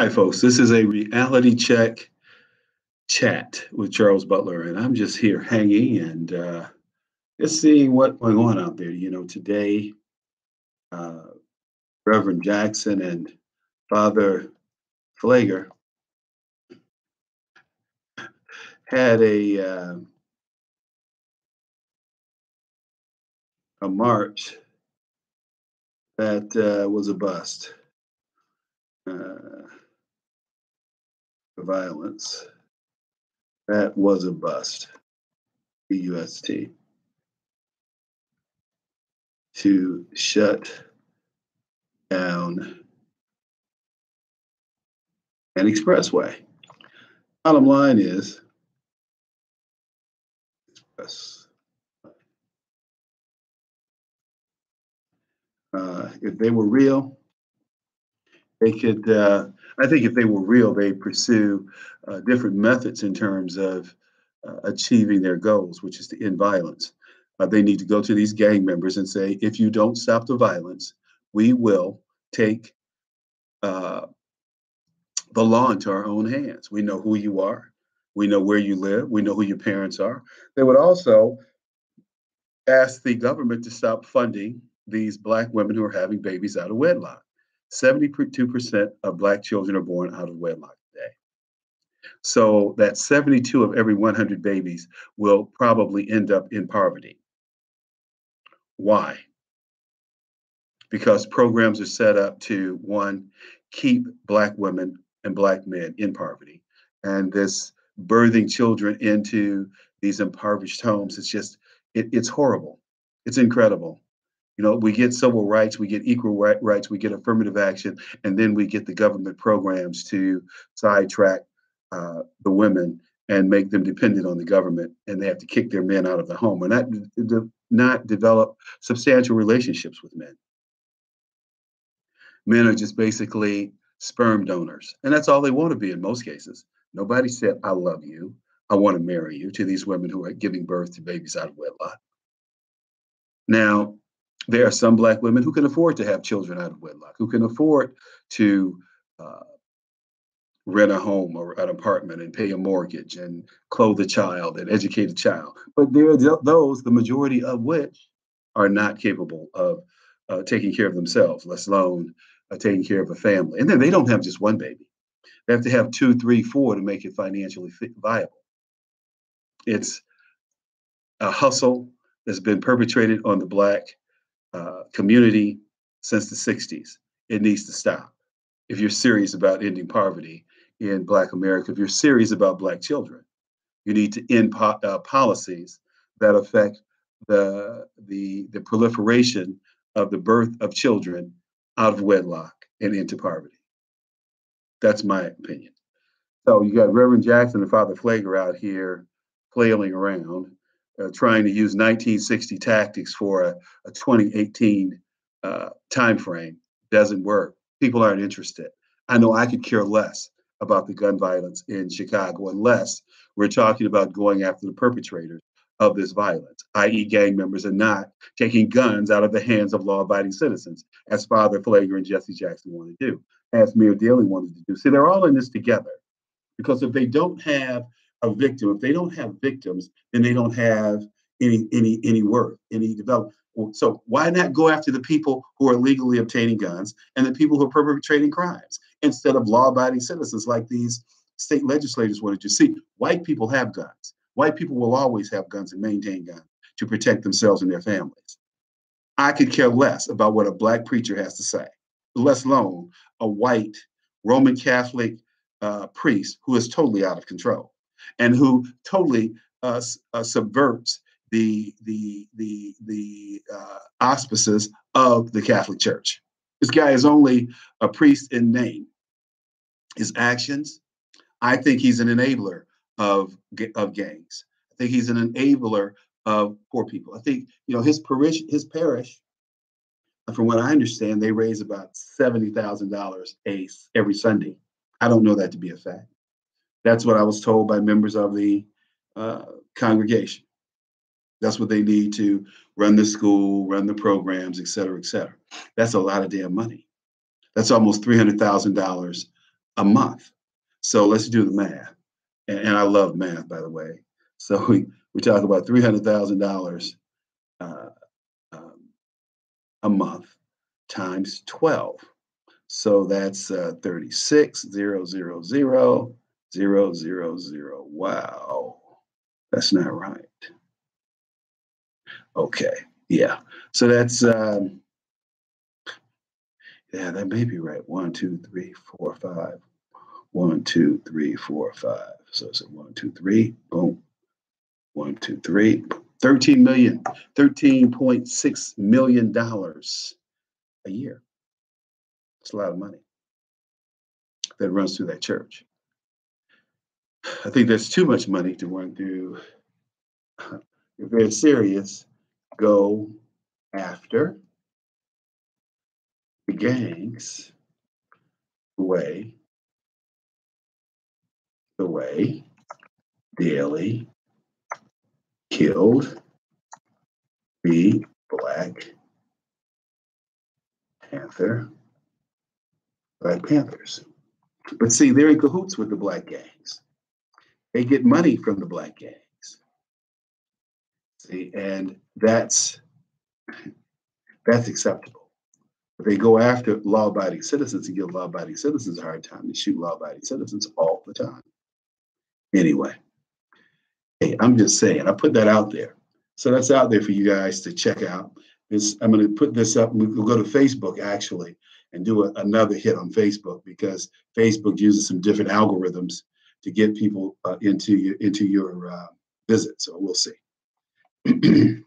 Hi, folks. This is a reality check chat with Charles Butler, and I'm just here hanging and just seeing what's going on out there. Today, uh, Reverend Jackson and Father Flager had a march that was a bust uh, for violence. That was a bust, BUST, to shut down an expressway. Bottom line is, yes, if they were real, they could. I think if they were real, they pursue different methods in terms of achieving their goals, which is to end violence. They need to go to these gang members and say, if you don't stop the violence, we will take uh, the law into our own hands. We know who you are. We know where you live. We know who your parents are. They would also ask the government to stop funding these Black women who are having babies out of wedlock. 72% of Black children are born out of wedlock today. So that 72 of every 100 babies will probably end up in poverty. Why? Because programs are set up to, one, keep Black women and Black men in poverty. And this birthing children into these impoverished homes, it's horrible. It's incredible. We get civil rights, we get equal rights, we get affirmative action, and then we get the government programs to sidetrack the women and make them dependent on the government, and they have to kick their men out of the home or not develop substantial relationships with men. Men are just basically sperm donors, and that's all they want to be in most cases. Nobody said, I love you, I want to marry you, to these women who are giving birth to babies out of wedlock. Now, there are some Black women who can afford to have children out of wedlock, who can afford to rent a home or an apartment and pay a mortgage and clothe a child and educate a child. But there are those, the majority of which are not capable of taking care of themselves, let alone taking care of a family. And then they don't have just one baby. They have to have 2, 3, 4 to make it financially viable. It's a hustle that's been perpetrated on the Black community since the 60s. It needs to stop. If you're serious about ending poverty in Black America, if you're serious about Black children, you need to end policies that affect the proliferation of the birth of children out of wedlock and into poverty. That's my opinion. So you got Reverend Jackson and Father Flager out here flailing around, trying to use 1960 tactics for a 2018 time frame. Doesn't work. People aren't interested. I know I could care less about the gun violence in Chicago unless we're talking about going after the perpetrators of this violence, i.e. gang members, and not taking guns out of the hands of law-abiding citizens, as Father Flager and Jesse Jackson want to do, as Mayor Daley wanted to do. See, they're all in this together, because if they don't have a victim, if they don't have victims, then they don't have any work, any development. So why not go after the people who are legally obtaining guns and the people who are perpetrating crimes instead of law-abiding citizens like these state legislators wanted to see? White people have guns. White people will always have guns and maintain guns to protect themselves and their families. I could care less about what a Black preacher has to say, let alone a white Roman Catholic priest who is totally out of control and who totally subverts the auspices of the Catholic Church. This guy is only a priest in name. His actions, I think he's an enabler of gangs. I think he's an enabler of poor people. I think his parish, from what I understand, they raise about $70,000 every Sunday. I don't know that to be a fact. That's what I was told by members of the congregation. That's what they need to run the school, run the programs, et cetera, et cetera. That's a lot of damn money. That's almost $300,000 a month. So let's do the math. And I love math, by the way. So we talk about $300,000 uh, um, a month times 12. So that's 36,000,000. Wow, that's not right. Okay, yeah. So that's yeah, that may be right. One, two, three, four, five. One, two, three, four, five. So it's a one, two, three, boom. One, two, three. 13 million, $13.6 million a year. It's a lot of money that runs through that church. I think that's too much money to run through. If they're serious, go after the gangs way, the way daily killed the Black Panther, Black Panthers. But see, they're in cahoots with the black gangs. They get money from the black gangs. See, and that's acceptable. If they go after law-abiding citizens and give law-abiding citizens a hard time, they shoot law-abiding citizens all the time. Anyway, hey, I'm just saying, I put that out there. So that's out there for you guys to check out. I'm going to put this up. We'll go to Facebook actually and do another hit on Facebook because Facebook uses some different algorithms to get people into your visit. So we'll see.